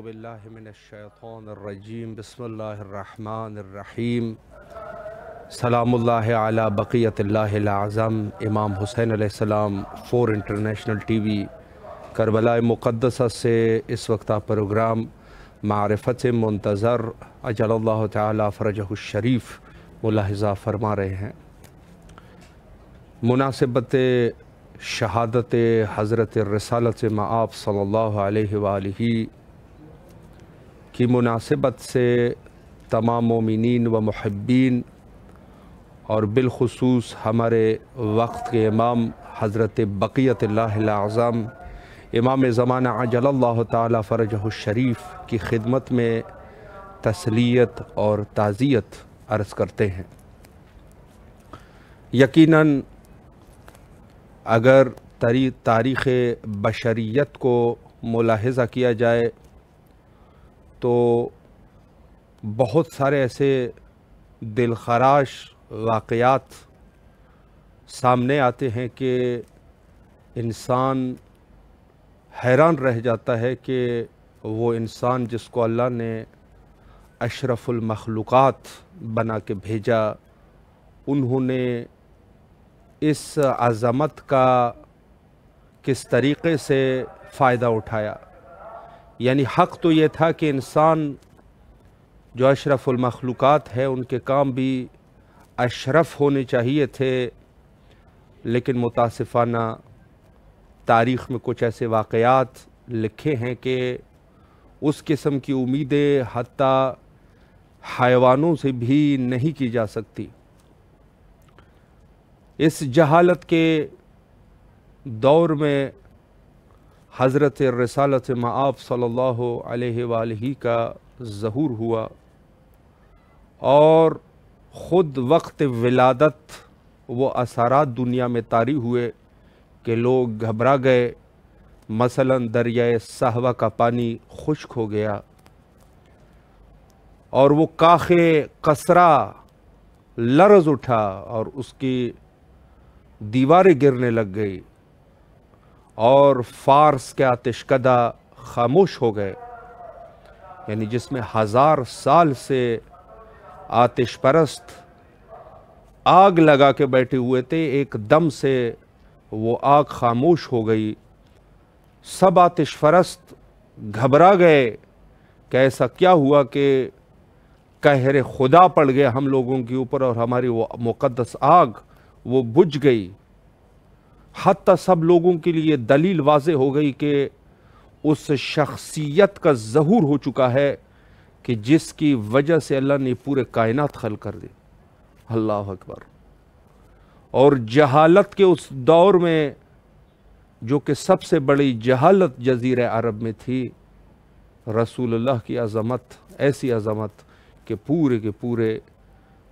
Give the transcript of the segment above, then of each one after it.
باللہ من الشیطان الرجیم بسم اللہ الرحمن الرحیم سلام اللہ علی بقیت اللہ العظم امام حسین علیہ السلام 4 انٹرنیشنل ٹی وی کربلا مقدسہ سے اس وقت آپ پروگرام معرفت منتظر اجل اللہ تعالی فرجہ الشریف ملاحظہ فرما رہے ہیں۔ مناسبت شہادت حضرت رسالت مآب صلی اللہ علیہ وآلہ کی مناسبت سے تمام مومنین و محبین اور بالخصوص ہمارے وقت کے امام حضرت بقیت اللہ العظم امام زمانہ عجل اللہ تعالی فرجہ الشریف کی خدمت میں تسلیت اور تعزیت عرض کرتے ہیں۔ یقیناً اگر تاریخ بشریت کو ملاحظہ کیا جائے تو بہت سارے ایسے دلخراش واقعات سامنے آتے ہیں کہ انسان حیران رہ جاتا ہے کہ وہ انسان جس کو اللہ نے اشرف المخلوقات بنا کے بھیجا، انہوں نے اس عظمت کا کس طریقے سے فائدہ اٹھایا۔ یعنی حق تو یہ تھا کہ انسان جو اشرف المخلوقات ہے ان کے کام بھی اشرف ہونے چاہیے تھے، لیکن متاسفانہ تاریخ میں کچھ ایسے واقعات لکھے ہیں کہ اس قسم کی امیدیں حتیٰ حیوانوں سے بھی نہیں کی جا سکتی۔ اس جہالت کے دور میں حضرت رسالت مآب صلی اللہ علیہ وآلہ کا ظہور ہوا، اور خود وقت ولادت وہ اثرات دنیا میں طاری ہوئے کہ لوگ گھبرا گئے۔ مثلاً دریائے صحوہ کا پانی خشک ہو گیا اور وہ کاخ قصرہ لرز اٹھا اور اس کی دیواریں گرنے لگ گئی، اور فارس کے آتشکدہ خاموش ہو گئے، یعنی جس میں 1000 سال سے آتش پرست آگ لگا کے بیٹھے ہوئے تھے، ایک دم سے وہ آگ خاموش ہو گئی۔ سب آتش پرست گھبرا گئے کہ ایسا کیا ہوا کہ قہر خدا پڑ گیا ہم لوگوں کے اوپر اور ہماری وہ مقدس آگ وہ بجھ گئی۔ حتیٰ سب لوگوں کے لیے دلیل واضح ہو گئی کہ اس شخصیت کا ظہور ہو چکا ہے کہ جس کی وجہ سے اللہ نے پورے کائنات خلق کر دی۔ اللہ اکبر۔ اور جہالت کے اس دور میں جو کہ سب سے بڑی جہالت جزیرہ عرب میں تھی، رسول اللہ کی عظمت، ایسی عظمت کہ پورے کے پورے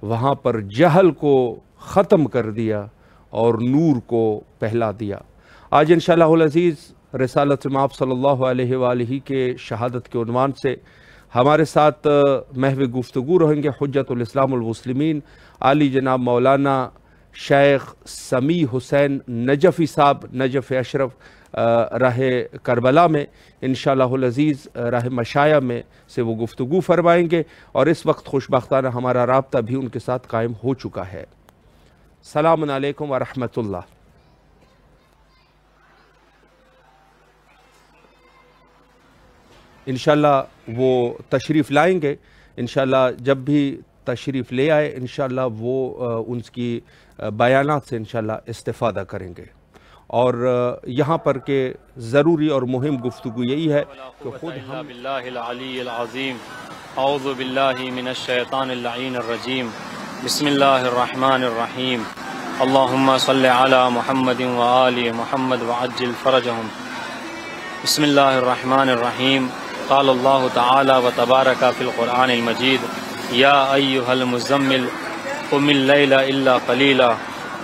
وہاں پر جہل کو ختم کر دیا اور نور کو پہلا دیا۔ آج انشاءاللہ العزیز رسالت مآب صلی اللہ علیہ وآلہ کے شہادت کے عنوان سے ہمارے ساتھ محو گفتگو رہیں گے حجت الاسلام المسلمین عالی جناب مولانا شیخ سمیع حسین نجفی صاحب، نجف اشرف راہ کربلا میں انشاءاللہ العزیز راہ مشایہ میں سے وہ گفتگو فرمائیں گے، اور اس وقت خوشبختانہ ہمارا رابطہ بھی ان کے ساتھ قائم ہو چکا ہے۔ السلام علیکم ورحمۃ اللہ۔ انشاءاللہ وہ تشریف لائیں گے، انشاءاللہ جب بھی تشریف لے آئے انشاءاللہ وہ ان کی بیانات سے انشاءاللہ استفادہ کریں گے، اور یہاں پر کہ ضروری اور مہم گفتگو یہی ہے کہ خود ہم باللہ العلی العظیم اعوذ باللہ من الشیطان اللعین الرجیم بسم اللہ الرحمن الرحیم اللہم صلی علی محمد وآل محمد وعجل فرجہم بسم اللہ الرحمن الرحیم قال اللہ تعالی وتبارک فی القرآن المجید یا ایہا المزمل قم اللیل الا قلیلا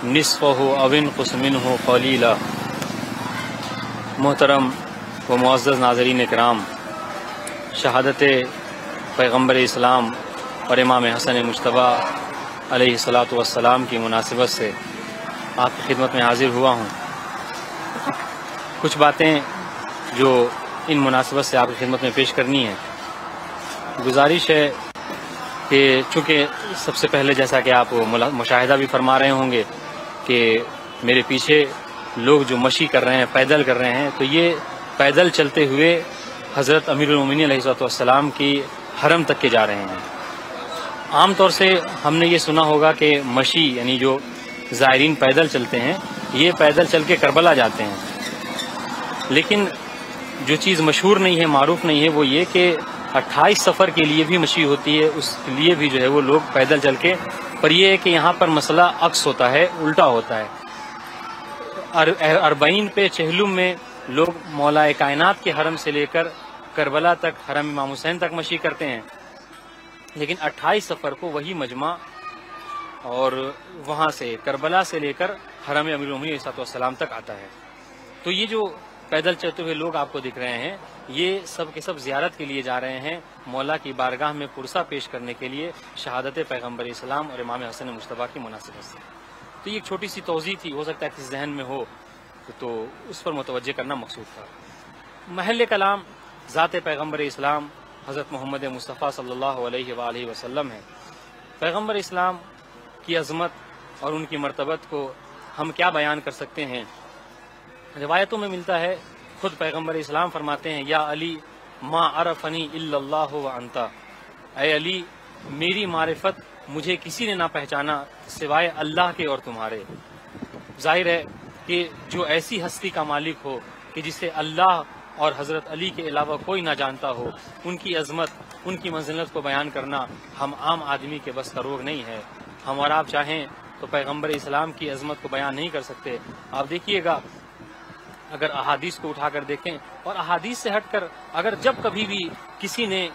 نصفہ او انقص منہ قلیلا۔ محترم و معزز ناظرین کرام، شہادت پیغمبر اسلام اور امام حسن مجتبی علیہ السلام کی مناسبت سے آپ کی خدمت میں حاضر ہوا ہوں۔ کچھ باتیں جو ان مناسبت سے آپ کی خدمت میں پیش کرنی ہے۔ گزارش ہے کہ چونکہ سب سے پہلے جیسا کہ آپ مشاہدہ بھی فرما رہے ہوں گے کہ میرے پیچھے لوگ جو مشی کر رہے ہیں، پیدل کر رہے ہیں، تو یہ پیدل چلتے ہوئے حضرت امیر المومنین علیہ الصلوۃ والسلام کی حرم تک کے جا رہے ہیں۔ عام طور سے ہم نے یہ سنا ہوگا کہ مشی یعنی جو زائرین پیدل چلتے ہیں یہ پیدل چل کے کربلا جاتے ہیں، لیکن جو چیز مشہور نہیں ہے، معروف نہیں ہے، وہ یہ کہ 28 سفر کے لیے بھی مشی ہوتی ہے، اس کے لیے بھی جو ہے وہ لوگ پیدل چل کے، پر یہ ہے کہ یہاں پر مسئلہ عکس ہوتا ہے، الٹا ہوتا ہے۔ 40 پہ چہلم میں لوگ مولا کائنات کے حرم سے لے کر کربلا تک، حرم امام حسین تک مشی کرتے ہیں، لیکن 28 سفر کو وہی مجمع اور وہاں سے کربلا سے لے کر حرم امیر المومنین علیہ السلام تک آتا ہے۔ تو یہ جو پیدل چلتے ہوئے لوگ آپ کو دکھ رہے ہیں، یہ سب کے سب زیارت کے لیے جا رہے ہیں، مولا کی بارگاہ میں پرسہ پیش کرنے کے لیے، شہادت پیغمبر اسلام اور امام حسن مصطفیٰ کی مناسبت سے۔ تو یہ ایک چھوٹی سی توضیح تھی، ہو سکتا ہے کسی ذہن میں ہو تو اس پر متوجہ کرنا مقصود تھا۔ محل کلام ذات پیغمبر اسلام حضرت محمد مصطفیٰ صلی اللہ علیہ وآلہ وسلم ہے۔ پیغمبر اسلام کی عظمت اور ان کی مرتبت کو ہم کیا بیان کر سکتے ہیں؟ روایتوں میں ملتا ہے، خود پیغمبر اسلام فرماتے ہیں، یا علی ما عرفنی الا اللہ وانت، اے علی میری معرفت مجھے کسی نے نہ پہچانا سوائے اللہ کے اور تمہارے۔ ظاہر ہے کہ جو ایسی ہستی کا مالک ہو کہ جسے اللہ اور حضرت علی کے علاوہ کوئی نہ جانتا ہو، ان کی عظمت، ان کی منزلت کو بیان کرنا ہم عام آدمی کے بس کا روگ نہیں ہے۔ ہم اور آپ چاہیں تو پیغمبر اسلام کی عظمت کو بیان نہیں کر سکتے۔ آپ دیکھیے گا، اگر احادیث کو اٹھا کر دیکھیں اور احادیث سے ہٹ کر اگر جب کبھی بھی کسی نے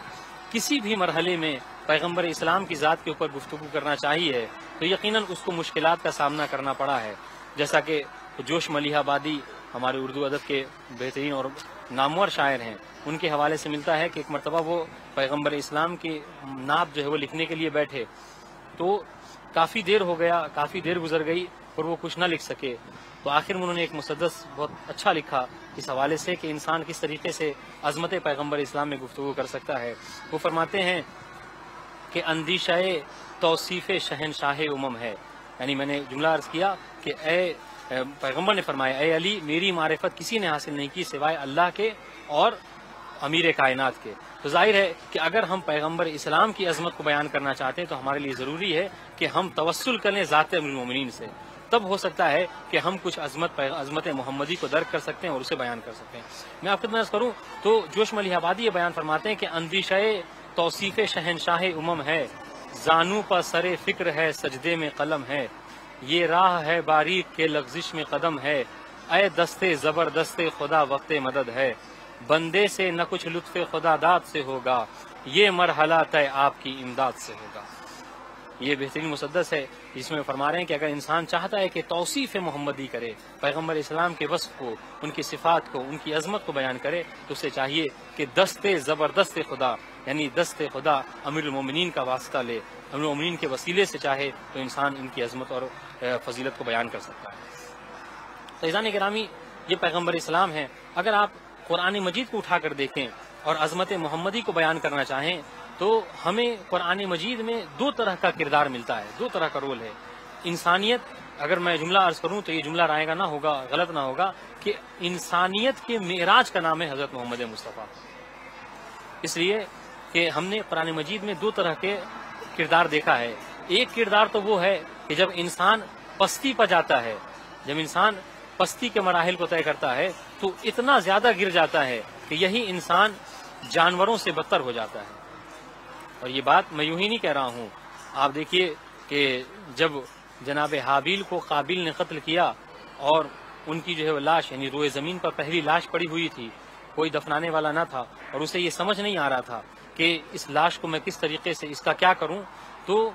کسی بھی مرحلے میں پیغمبر اسلام کی ذات کے اوپر گفتگو کرنا چاہیے تو یقیناً اس کو مشکلات کا سامنا کرنا پڑا ہے، جیسا کہ جوش ملیح آبادی ہمارے اردو ادب کے بہترین اور نامور شاعر ہیں، ان کے حوالے سے ملتا ہے کہ ایک مرتبہ وہ پیغمبر اسلام کی نعت جو ہے وہ لکھنے کے لیے بیٹھے تو کافی دیر ہو گیا، کافی دیر گزر گئی اور وہ کچھ نہ لکھ سکے، تو آخر میں انہوں نے ایک مسدس بہت اچھا لکھا اس حوالے سے کہ انسان کس طریقے سے عظمت پیغمبر اسلام میں گفتگو کر سکتا ہے۔ وہ فرماتے ہیں کہ اندیشہ توصیف شہنشاہ امم ہے، یعنی میں نے جملہ عرض کیا کہ اے پیغمبر نے فرمایا، اے علی میری معرفت کسی نے حاصل نہیں کی سوائے اللہ کے اور امیر کائنات کے۔ تو ظاہر ہے کہ اگر ہم پیغمبر اسلام کی عظمت کو بیان کرنا چاہتے ہیں تو ہمارے لیے ضروری ہے کہ ہم توسل کریں ذات امیر المومنین سے، تب ہو سکتا ہے کہ ہم کچھ عظمت محمدی کو درک کر سکتے ہیں اور اسے بیان کر سکتے ہیں۔ میں آپ خدمت کروں تو جوش ملیح آبادی یہ بیان فرماتے ہیں کہ اندیشہ توصیف شہنشاہ امم ہے، زانو پر سر فکر ہے، سجدے میں قلم ہے، یہ راہ ہے باریک کے لغزش میں قدم ہے، اے دستے زبردست خدا وقت مدد ہے، بندے سے نہ کچھ لطف خدا داد سے ہوگا، یہ مرحلہ طے آپ کی امداد سے ہوگا۔ یہ بہترین مسدس ہے جس میں فرما رہے ہیں کہ اگر انسان چاہتا ہے کہ توصیف محمدی کرے، پیغمبر اسلام کے وصف کو، ان کی صفات کو، ان کی عظمت کو بیان کرے، تو اسے چاہیے کہ دست زبردست خدا یعنی دست خدا امیر المومنین کا واسطہ لے، امیر المومنین کے وسیلے سے چاہے تو انسان ان کی عظمت اور فضیلت کو بیان کر سکتا ہے۔ فیضان گرامی، یہ پیغمبر اسلام ہے۔ اگر آپ قرآن مجید کو اٹھا کر دیکھیں اور عظمت محمدی کو بیان کرنا چاہیں تو ہمیں قرآن مجید میں دو طرح کا کردار ملتا ہے، دو طرح کا رول ہے۔ انسانیت، اگر میں جملہ عرض کروں تو یہ جملہ رائے گا نہ ہوگا، غلط نہ ہوگا کہ انسانیت کے معراج کا نام ہے حضرت محمد مصطفیٰ، اس لیے کہ ہم نے قرآن مجید میں دو طرح کے کردار دیکھا ہے۔ ایک کردار تو وہ ہے کہ جب انسان پستی پر جاتا ہے، جب انسان پستی کے مراحل کو طے کرتا ہے تو اتنا زیادہ گر جاتا ہے کہ یہی انسان جانوروں سے بدتر ہو جاتا ہے۔ اور یہ بات میں یوں ہی نہیں کہہ رہا ہوں، آپ دیکھیے کہ جب جناب حابیل کو قابیل نے قتل کیا اور ان کی جو ہے لاش یعنی روئے زمین پر پہلی لاش پڑی ہوئی تھی، کوئی دفنانے والا نہ تھا اور اسے یہ سمجھ نہیں آ رہا تھا کہ اس لاش کو میں کس طریقے سے اس کا کیا کروں، تو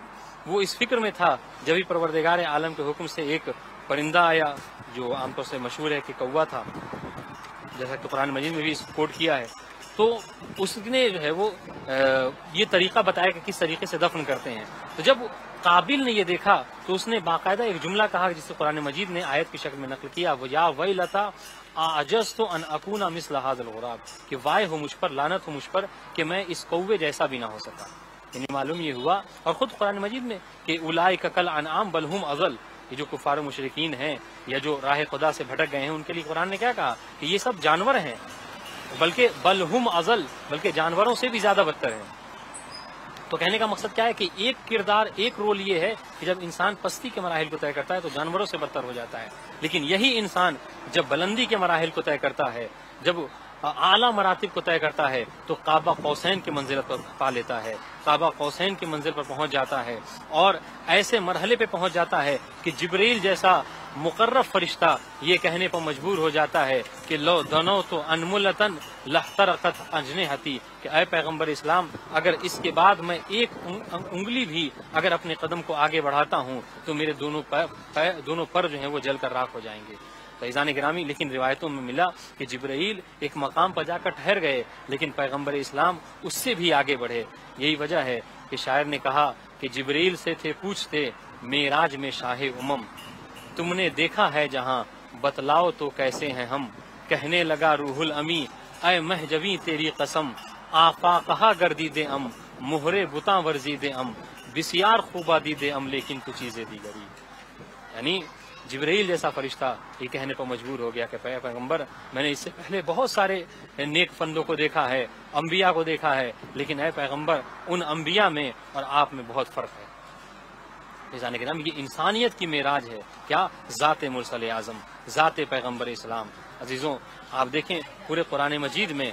وہ اس فکر میں تھا جبھی پروردگار عالم کے حکم سے ایک پرندہ آیا جو عام طور سے مشہور ہے کہ کوا تھا، جیسا کہ قرآن مجید میں بھی اس کو کوٹ کیا ہے، تو اس نے جو ہے وہ یہ طریقہ بتایا کہ کس طریقے سے دفن کرتے ہیں. تو جب قابل نے یہ دیکھا تو اس نے باقاعدہ ایک جملہ کہا جسے قرآن مجید نے آیت کی شکل میں نقل کیا, وہ یا ویلتا اعجزت ان اکون مثل هذا الغراب, کہ وائے ہو مجھ پر, لعنت ہو مجھ پر کہ میں اس کوے جیسا بھی نہ ہو سکا. یعنی معلوم یہ ہوا, اور خود قرآن مجید میں کہ اولئک کالانعام بل هم اضل, یہ جو کفار و مشرکین ہیں یا جو راہ خدا سے بھٹک گئے ہیں ان کے لیے قرآن نے کیا کہا کہ یہ سب جانور ہیں, بلکہ بل هم اضل, بلکہ جانوروں سے بھی زیادہ بدتر ہیں. تو کہنے کا مقصد کیا ہے کہ ایک کردار, ایک رول یہ ہے کہ جب انسان پستی کے مراحل کو طے کرتا ہے تو جانوروں سے بدتر ہو جاتا ہے, لیکن یہی انسان جب بلندی کے مراحل کو طے کرتا ہے, جب اعلیٰ مراتب کو طے کرتا ہے تو قاب قوسین کی منزل پر پا لیتا ہے, قاب قوسین کی منزل پر پہنچ جاتا ہے, اور ایسے مرحلے پہ پہنچ جاتا ہے کہ جبریل جیسا مقرب فرشتہ یہ کہنے پر مجبور ہو جاتا ہے کہ لو دنو تو انملتن لحترقت اجنحتی, کہ اے پیغمبر اسلام اگر اس کے بعد میں ایک انگلی بھی اگر اپنے قدم کو آگے بڑھاتا ہوں تو میرے دونوں پر جو ہیں وہ جل کر راکھ ہو جائیں گے. فیضان گرامی, لیکن روایتوں میں ملا کہ جبرائیل ایک مقام پر جا کر ٹھہر گئے, لیکن پیغمبر اسلام اس سے بھی آگے بڑھے. یہی وجہ ہے کہ شاعر نے کہا کہ جبرائیل سے تھے پوچھتے معراج میں شاہ امم, تم نے دیکھا ہے جہاں بتلاؤ تو کیسے ہیں ہم, کہنے لگا روح الامی اے مہجوی تیری قسم, آفاقہا گردید ام مہرے بتاں ورزید ام, بسیار خوبا دیدے ام لیکن تو چیزیں دیگری. یعنی جبرائیل جیسا فرشتہ یہ کہنے پر مجبور ہو گیا کہ پیغمبر میں نے اس سے پہلے بہت سارے نیک بندوں کو دیکھا ہے, انبیاء کو دیکھا ہے, لیکن اے پیغمبر ان انبیاء میں اور آپ میں بہت فرق ہے. فیضان کرام, یہ انسانیت کی معراج ہے. کیا؟ ذات مرسل اعظم, ذات پیغمبر اسلام. عزیزوں آپ دیکھیں پورے قرآن مجید میں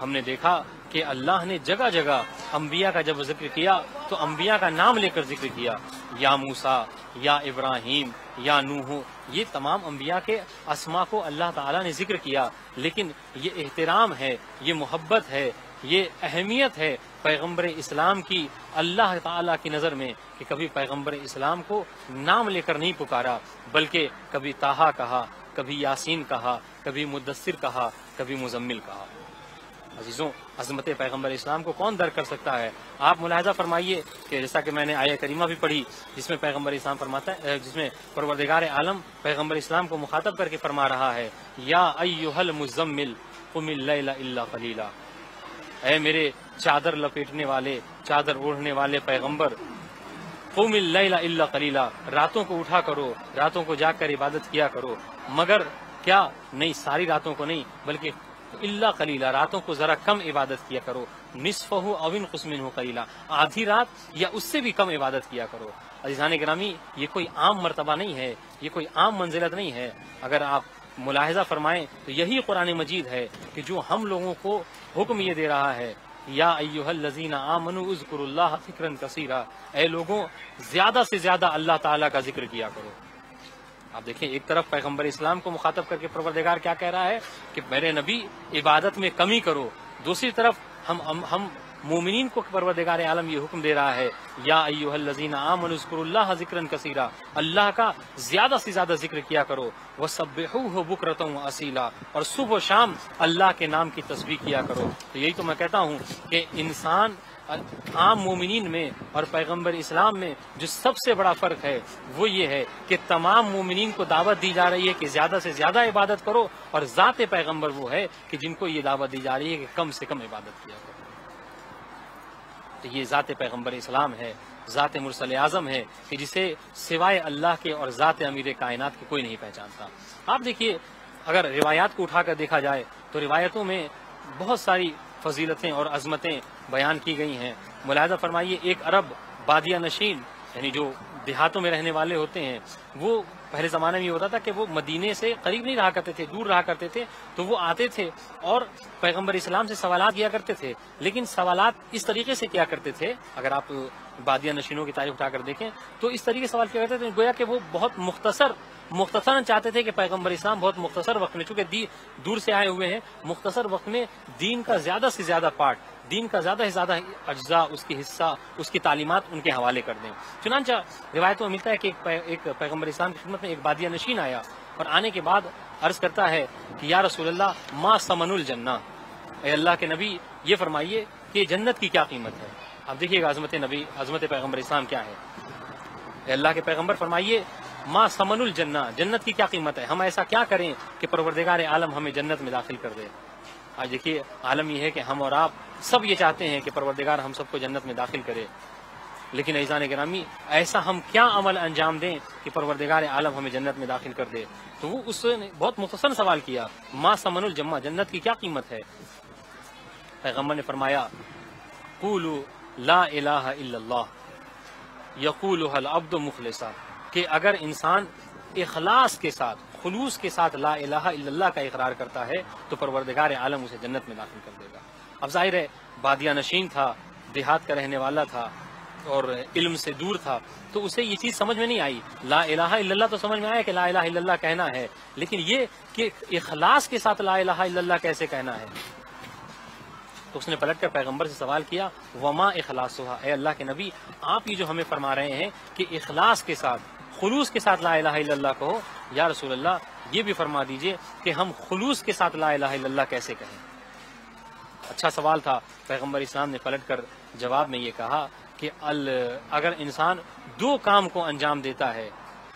ہم نے دیکھا کہ اللہ نے جگہ جگہ انبیاء کا جب ذکر کیا تو انبیاء کا نام لے کر ذکر کیا, یا موسیٰ, یا ابراہیم, یا نوح, یہ تمام انبیاء کے اسماء کو اللہ تعالیٰ نے ذکر کیا. لیکن یہ احترام ہے, یہ محبت ہے, یہ اہمیت ہے پیغمبر اسلام کی اللہ تعالیٰ کی نظر میں کہ کبھی پیغمبر اسلام کو نام لے کر نہیں پکارا, بلکہ کبھی طٰہٰ کہا, کبھی یاسین کہا, کبھی مدثر کہا, کبھی مزمل کہا. عزیزوں عظمت پیغمبر اسلام کو کون درک کر سکتا ہے؟ آپ ملاحظہ فرمائیے کہ جیسا کہ میں نے آیہ کریمہ بھی پڑھی جس میں پیغمبر اسلام فرماتا ہے, جس میں پروردگار عالم پیغمبر اسلام کو مخاطب کر کے فرما رہا ہے, یا ایھا المزمل قم اللیل الا قلیلا, اے میرے چادر لپیٹنے والے, چادر اوڑھنے والے پیغمبر, قم اللیل الا قلیلا, راتوں کو اٹھا کرو, راتوں کو جاگ کر عبادت کیا کرو, مگر کیا نہیں, ساری راتوں کو نہیں بلکہ الا قلیلا, راتوں کو ذرا کم عبادت کیا کرو, نصفہ او انقص منہ قلیلا, آدھی رات یا اس سے بھی کم عبادت کیا کرو. عزیزان گرامی, یہ کوئی عام مرتبہ نہیں ہے, یہ کوئی عام منزلت نہیں ہے. اگر آپ ملاحظہ فرمائیں تو یہی قرآن مجید ہے کہ جو ہم لوگوں کو حکم یہ دے رہا ہے, یا ایھا الذین آمنوا اذکروا اللہ ذکرا کثیرا, اے لوگوں زیادہ سے زیادہ اللہ تعالیٰ کا ذکر کیا کرو. آپ دیکھیں ایک طرف پیغمبر اسلام کو مخاطب کر کے پروردگار کیا کہہ رہا ہے کہ میرے نبی عبادت میں کمی کرو, دوسری طرف ہم مومنین کو پروردگار عالم یہ حکم دے رہا ہے, یا ایھا الذین آمنوا اذکروا اللہ ذکرا کثیرا, اللہ کا زیادہ سے زیادہ ذکر کیا کرو, وسبحوہ بکرۃ واصیلا, اور صبح و شام اللہ کے نام کی تسبیح کیا کرو. تو یہی تو میں کہتا ہوں کہ انسان عام مومنین میں اور پیغمبر اسلام میں جو سب سے بڑا فرق ہے وہ یہ ہے کہ تمام مومنین کو دعوت دی جا رہی ہے کہ زیادہ سے زیادہ عبادت کرو, اور ذات پیغمبر وہ ہے کہ جن کو یہ دعوت دی جا رہی ہے کہ کم سے کم عبادت کیا کرو. تو یہ ذات پیغمبر اسلام ہے, ذات مرسل اعظم ہے کہ جسے سوائے اللہ کے اور ذات امیر کائنات کے کوئی نہیں پہچانتا. آپ دیکھیے اگر روایات کو اٹھا کر دیکھا جائے تو روایتوں میں بہت ساری فضیلتیں اور عظمتیں بیان کی گئی ہیں. ملاحظہ فرمائیے, ایک عرب بادیہ نشین یعنی جو دیہاتوں میں رہنے والے ہوتے ہیں, وہ پہلے زمانے میں یہ ہوتا تھا کہ وہ مدینے سے قریب نہیں رہا کرتے تھے, دور رہا کرتے تھے, تو وہ آتے تھے اور پیغمبر اسلام سے سوالات کیا کرتے تھے. لیکن سوالات اس طریقے سے کیا کرتے تھے, اگر آپ بادیہ نشینوں کی تاریخ اٹھا کر دیکھیں تو اس طریقے سے سوال کیا کرتے تھے گویا کہ وہ بہت مختصراً چاہتے تھے کہ پیغمبر اسلام بہت مختصر وقت میں, چونکہ دور سے آئے ہوئے ہیں, مختصر وقت میں دین کا زیادہ سے زیادہ پارٹ, دین کا زیادہ سے زیادہ اجزاء, اس کی حصہ, اس کی تعلیمات ان کے حوالے کر دیں. چنانچہ روایتوں میں ملتا ہے کہ ایک پیغمبر اسلام کی خدمت میں ایک بادیہ نشین آیا اور آنے کے بعد عرض کرتا ہے کہ یا رسول اللہ ما ثمن الجنہ, اے اللہ کے نبی یہ فرمائیے کہ جنت کی کیا قیمت ہے. اب دیکھیے گا عظمت نبی، عظمت پیغمبر اسلام کیا ہے. اے اللہ کے پیغمبر فرمائیے ما ثمن الجنہ، جنت کی کیا قیمت ہے، ہم ایسا کیا کریں کہ پروردگار عالم ہمیں جنت میں داخل کر دے. آج دیکھیے عالم یہ ہے کہ ہم اور آپ سب یہ چاہتے ہیں کہ پروردگار ہم سب کو جنت میں داخل کرے، لیکن عزیزان گرامی ایسا ہم کیا عمل انجام دیں کہ پروردگار عالم ہمیں جنت میں داخل کر دے. تو وہ اس نے بہت مختصر سوال کیا، ما ثمن الجنہ، جنت کی کیا قیمت ہے. پیغمبر نے فرمایا قولوا لا الہ الا اللہ یقولها العبد مخلصا، کہ اگر انسان اخلاص کے ساتھ، خلوص کے ساتھ لا الہ الا اللہ کا اقرار کرتا ہے تو پروردگار عالم اسے جنت میں داخل کر دے گا. اب ظاہر ہے بادیہ نشین تھا، دیہات کا رہنے والا تھا اور علم سے دور تھا، تو اسے یہ چیز سمجھ میں نہیں آئی. لا الہ الا اللہ تو سمجھ میں آیا کہ لا الہ الا اللہ کہنا ہے، لیکن یہ کہ اخلاص کے ساتھ لا الہ الا اللہ کیسے کہنا ہے. تو اس نے پلٹ کر پیغمبر سے سوال کیا وما اخلاصھا، اے اللہ کے نبی آپ یہ جو ہمیں فرما رہے ہیں کہ اخلاص کے ساتھ، خلوص کے ساتھ لا الہ الا اللہ کہو، یا رسول اللہ یہ بھی فرما دیجئے کہ ہم خلوص کے ساتھ لا الہ الا اللہ کیسے کہیں. اچھا سوال تھا. پیغمبر اسلام نے پلٹ کر جواب میں یہ کہا کہ اگر انسان دو کام کو انجام دیتا ہے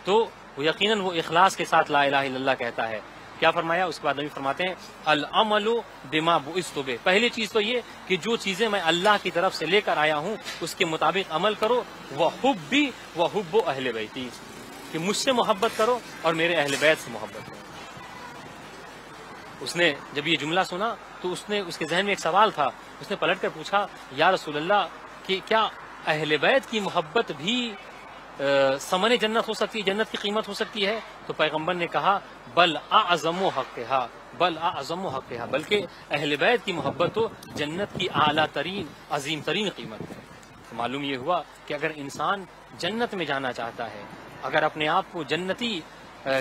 تو یقیناً وہ اخلاص کے ساتھ لا الہ الا اللہ کہتا ہے. کیا فرمایا؟ اس کے بعد نبی فرماتے ہیں العمل بما بعثت بہ، پہلی چیز تو یہ کہ جو چیزیں میں اللہ کی طرف سے لے کر آیا ہوں اس کے مطابق عمل کرو. وحبی وحب اہل بیتی، کہ مجھ سے محبت کرو اور میرے اہل بیت سے محبت کرو. اس نے جب یہ جملہ سنا تو اس کے ذہن میں ایک سوال تھا. اس نے پلٹ کر پوچھا یا رسول اللہ کہ کیا اہل بیت کی محبت بھی ثمن جنت ہو سکتی ہے، جنت کی قیمت ہو سکتی ہے؟ تو پیغمبر نے کہا بل اعظم حقھا، بل اعظم حقھا، بلکہ اہل بیت کی محبت تو جنت کی اعلیٰ ترین، عظیم ترین قیمت ہے. تو معلوم یہ ہوا کہ اگر انسان جنت میں جانا چاہتا ہے، اگر اپنے آپ کو جنتی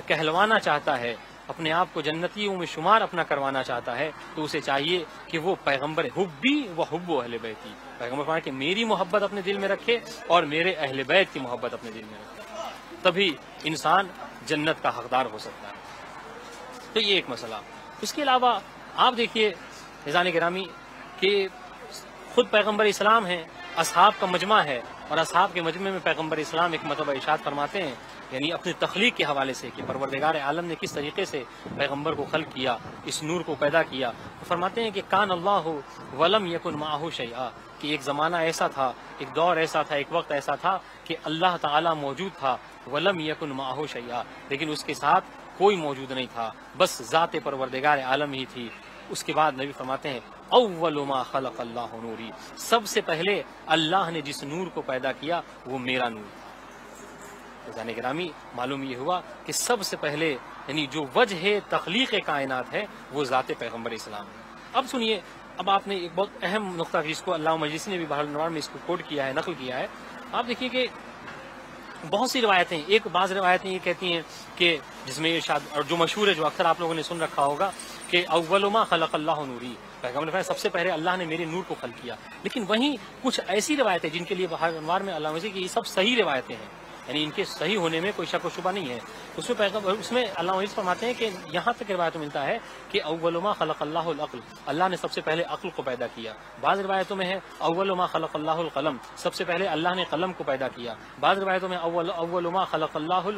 کہلوانا چاہتا ہے، اپنے آپ کو جنتیوں میں شمار اپنا کروانا چاہتا ہے، تو اسے چاہیے کہ وہ پیغمبر حبی و حب اہل بیتی، پیغمبر فرمایا کہ میری محبت اپنے دل میں رکھے اور میرے اہل بیت کی محبت اپنے دل میں رکھے، تبھی انسان جنت کا حقدار ہو سکتا ہے. تو یہ ایک مسئلہ. اس کے علاوہ آپ دیکھیے عزیزان گرامی کہ خود پیغمبر اسلام ہیں، اصحاب کا مجمع ہے، اور اصحاب کے مجمع میں پیغمبر اسلام ایک مرتبہ ارشاد فرماتے ہیں، یعنی اپنی تخلیق کے حوالے سے کہ پروردگار عالم نے کس طریقے سے پیغمبر کو خلق کیا، اس نور کو پیدا کیا. تو فرماتے ہیں کہ کان اللہ ولم یکن معہ شیئا، کہ ایک زمانہ ایسا تھا، ایک دور ایسا تھا، ایک وقت ایسا تھا کہ اللہ تعالیٰ موجود تھا، ولم یکن معہ شیئا، لیکن اس کے ساتھ کوئی موجود نہیں تھا، بس ذات پروردگار عالم ہی تھی. اس کے بعد نبی فرماتے ہیں اول ما خلق اللہ نوری، سب سے پہلے اللہ نے جس نور کو پیدا کیا وہ میرا نور. عزیزان گرامی معلوم یہ ہوا کہ سب سے پہلے یعنی جو وجہ تخلیق کائنات ہے وہ ذات پیغمبر اسلام ہے. اب سنیے، اب آپ نے ایک بہت اہم نقطہ جس کو علامہ مجلسی نے بھی بحر الانوار میں اس کو کوٹ کیا ہے، نقل کیا ہے. آپ دیکھیے کہ بہت سی روایتیں، بعض روایتیں یہ کہتی ہیں کہ جس میں ارشاد، اور جو مشہور ہے جو اکثر آپ لوگوں نے سن رکھا ہوگا کہ اول ما خلق اللہ نوری، پیغمبر نے فرمایا سب سے پہلے اللہ نے میرے نور کو خلق کیا. لیکن وہیں کچھ ایسی روایتیں جن کے لیے بحر الانوار میں علامہ مجلسی کی یہ سب صحیح روایتیں ہیں، یعنی ان کے صحیح ہونے میں کوئی شک و شبہ نہیں ہے. اس میں علامہ مجلسی فرماتے ہیں کہ یہاں تک روایت ملتا ہے کہ اول ما خلق اللہ العقل، اللہ نے سب سے پہلے عقل کو پیدا کیا. بعض روایتوں میں ہے اول ما خلق اللہ القلم، سب سے پہلے اللہ نے قلم کو پیدا کیا. بعض روایتوں میں اول ما خلق اللہ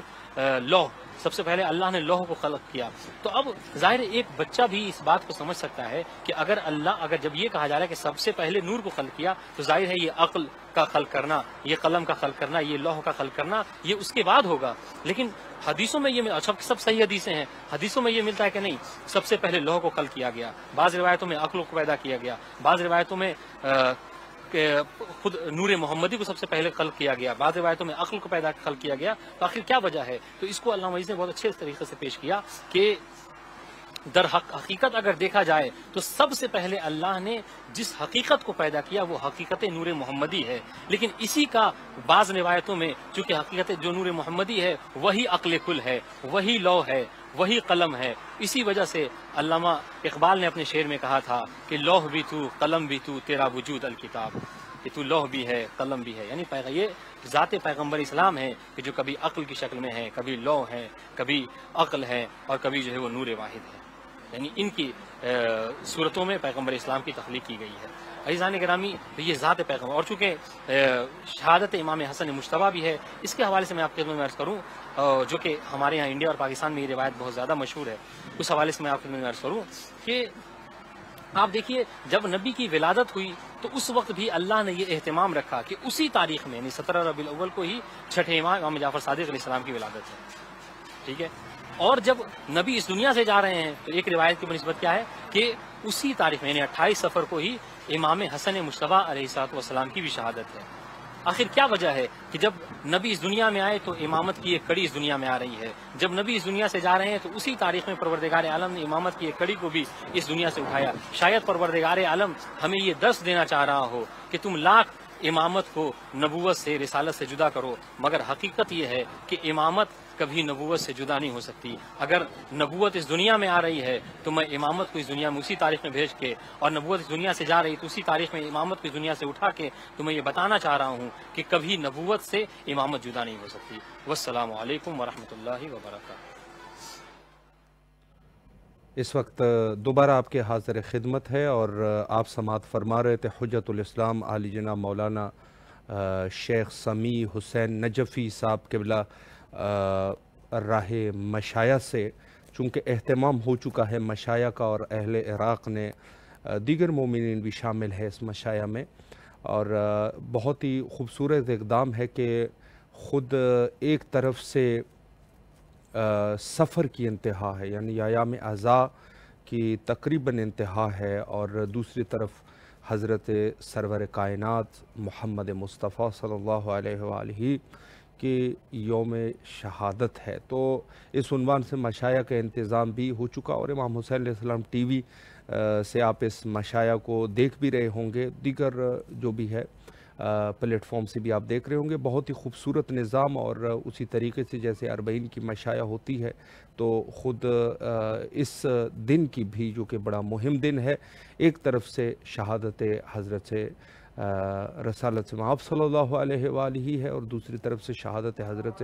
لوح، سب سے پہلے اللہ نے لوح کو خلق کیا. تو اب ظاہر ایک بچہ بھی اس بات کو سمجھ سکتا ہے کہ اگر جب یہ کہا جا رہا ہے کہ سب سے پہلے نور کو خلق کیا، تو ظاہر ہے یہ عقل کا خلق کرنا، یہ قلم کا خلق کرنا، یہ لوح کا خلق کرنا یہ اس کے بعد ہوگا. لیکن حدیثوں میں یہ سب صحیح حدیثیں ہیں، حدیثوں میں یہ ملتا ہے کہ نہیں، سب سے پہلے لوح کو خلق کیا گیا. بعض روایتوں میں عقل کو پیدا کیا گیا، بعض روایتوں میں کہ خود نور محمدی کو سب سے پہلے خلق کیا گیا، بعض روایتوں میں عقل کو پیدا خلق کیا گیا. تو آخر کیا وجہ ہے؟ تو اس کو علامہ مجلسی نے بہت اچھے طریقے سے پیش کیا کہ در حقیقت اگر دیکھا جائے تو سب سے پہلے اللہ نے جس حقیقت کو پیدا کیا وہ حقیقت نور محمدی ہے. لیکن اسی کا بعض روایتوں میں چونکہ حقیقت جو نور محمدی ہے وہی عقل کل ہے، وہی لوح ہے، وہی قلم ہے. اسی وجہ سے علامہ اقبال نے اپنے شعر میں کہا تھا کہ لوح بھی تو قلم بھی تو تیرا وجود الکتاب، کہ تو لوح بھی ہے قلم بھی ہے. یعنی یہ ذات پیغمبر اسلام ہے کہ جو کبھی عقل کی شکل میں ہے، کبھی لوح ہے، کبھی عقل ہے، اور کبھی جو ہے وہ نور واحد ہے. یعنی ان کی صورتوں میں پیغمبر اسلام کی تخلیق کی گئی ہے۔ عزیزان گرامی، یہ ذات پیغمبر، اور چونکہ شہادت امام حسن مجتبیٰ بھی ہے، اس کے حوالے سے میں آپ کی خدمت میں عرض کروں، جو کہ ہمارے یہاں انڈیا اور پاکستان میں یہ روایت بہت زیادہ مشہور ہے، اس حوالے سے میں آپ کی خدمت میں عرض کروں کہ آپ دیکھیے جب نبی کی ولادت ہوئی تو اس وقت بھی اللہ نے یہ اہتمام رکھا کہ اسی تاریخ میں یعنی 17 ربیع الاول کو ہی چھٹے امام جعفر صادق علیہ السلام کی ولادت ہے، ٹھیک ہے۔ اور جب نبی اس دنیا سے جا رہے ہیں تو ایک روایت کی بنسبت کیا ہے کہ اسی تاریخ میں یعنی 28 صفر کو ہی امام حسن مجتبیٰ علیہ السلام کی بھی شہادت ہے۔ آخر کیا وجہ ہے کہ جب نبی اس دنیا میں آئے تو امامت کی ایک کڑی اس دنیا میں آ رہی ہے، جب نبی اس دنیا سے جا رہے ہیں تو اسی تاریخ میں پروردگار عالم نے امامت کی ایک کڑی کو بھی اس دنیا سے اٹھایا۔ شاید پروردگار عالم ہمیں یہ درس دینا چاہ رہا ہو کہ تم لاکھ امامت کو نبوت سے رسالت سے جدا کرو، مگر حقیقت یہ ہے کہ امامت کبھی نبوت سے جدا نہیں ہو سکتی۔ اگر نبوت اس دنیا میں آ رہی ہے تو میں امامت کو اس دنیا میں اسی تاریخ میں بھیج کے، اور نبوت اس دنیا سے جا رہی تو اسی تاریخ میں امامت کو اس دنیا سے اٹھا کے تمہیں یہ بتانا چاہ رہا ہوں کہ کبھی نبوت سے امامت جدا نہیں ہو سکتی۔ والسلام علیکم ورحمۃ اللہ وبرکاتہ۔ اس وقت دوبارہ آپ کے حاضر خدمت ہے اور آپ سماعت فرما رہے تھے حجت الاسلام عالی جناب مولانا شیخ سمیع حسین نجفی صاحب قبلہ راہ مشایع سے، چونکہ اہتمام ہو چکا ہے مشایع کا اور اہل عراق نے دیگر مومنین بھی شامل ہے اس مشایع میں، اور بہت ہی خوبصورت اقدام ہے کہ خود ایک طرف سے سفر کی انتہا ہے، یعنی ایام اعضاء کی تقریباً انتہا ہے، اور دوسری طرف حضرت سرور کائنات محمد مصطفیٰ صلی اللہ علیہ وآلہ کی یوم شہادت ہے۔ تو اس عنوان سے مشایع کا انتظام بھی ہو چکا، اور امام حسین علیہ السلام ٹی وی سے آپ اس مشایع کو دیکھ بھی رہے ہوں گے، دیگر جو بھی ہے پلیٹ فارم سے بھی آپ دیکھ رہے ہوں گے۔ بہت ہی خوبصورت نظام، اور اسی طریقے سے جیسے 40 کی مشایع ہوتی ہے تو خود اس دن کی بھی جو کہ بڑا مہم دن ہے، ایک طرف سے شہادت حضرت رسالت آپ صلی اللہ علیہ وآلہ ہے، اور دوسری طرف سے شہادت حضرت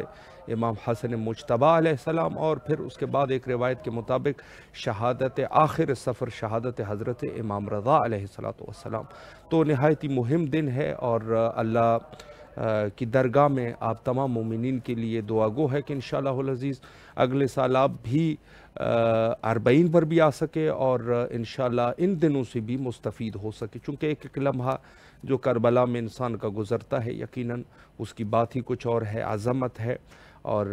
امام حسن مجتبیٰ علیہ السلام، اور پھر اس کے بعد ایک روایت کے مطابق شہادت آخر سفر شہادت حضرت امام رضا علیہ السلام۔ تو نہایت ہی مہم دن ہے، اور اللہ کی درگاہ میں آپ تمام مومنین کے لیے دعا گو ہے کہ انشاءاللہ العزیز اگلے سال آپ بھی 40 پر بھی آ سکے، اور انشاءاللہ ان دنوں سے بھی مستفید ہو سکے، چونکہ ایک ایک لمحہ جو کربلا میں انسان کا گزرتا ہے یقیناً اس کی بات ہی کچھ اور ہے، عظمت ہے۔ اور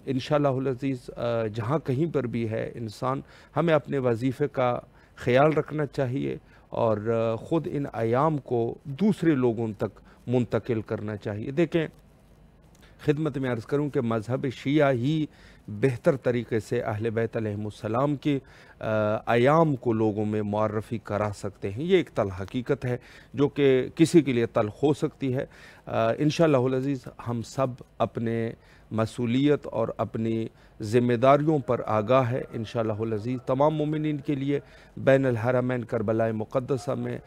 انشاءاللہ العزیز جہاں کہیں پر بھی ہے انسان، ہمیں اپنے وظیفے کا خیال رکھنا چاہیے، اور خود ان ایام کو دوسرے لوگوں تک منتقل کرنا چاہیے۔ دیکھیں، خدمت میں عرض کروں کہ مذہب شیعہ ہی بہتر طریقے سے اہل بیت علیہم السلام کے ایام کو لوگوں میں معرفی کرا سکتے ہیں۔ یہ ایک تلخ حقیقت ہے جو کہ کسی کے لیے تلخ ہو سکتی ہے۔ انشاءاللہ العزیز ہم سب اپنے مسئولیت اور اپنی ذمہ داریوں پر آگاہ ہے۔ انشاءاللہ العزیز تمام مومنین کے لیے بین الحرمین کربلا مقدسہ میں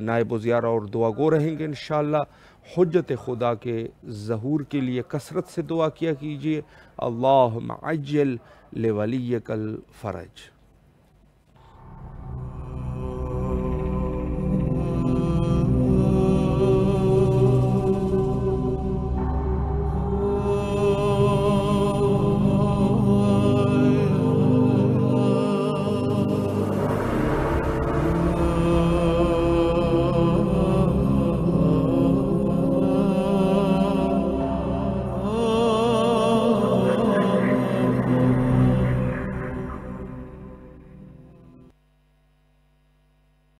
نائب و زیارہ اور دعا گو رہیں گے انشاءاللہ۔ حجت خدا کے ظہور کے لیے کثرت سے دعا کیا کیجیے۔ اللہم عجل لولیک الفرج۔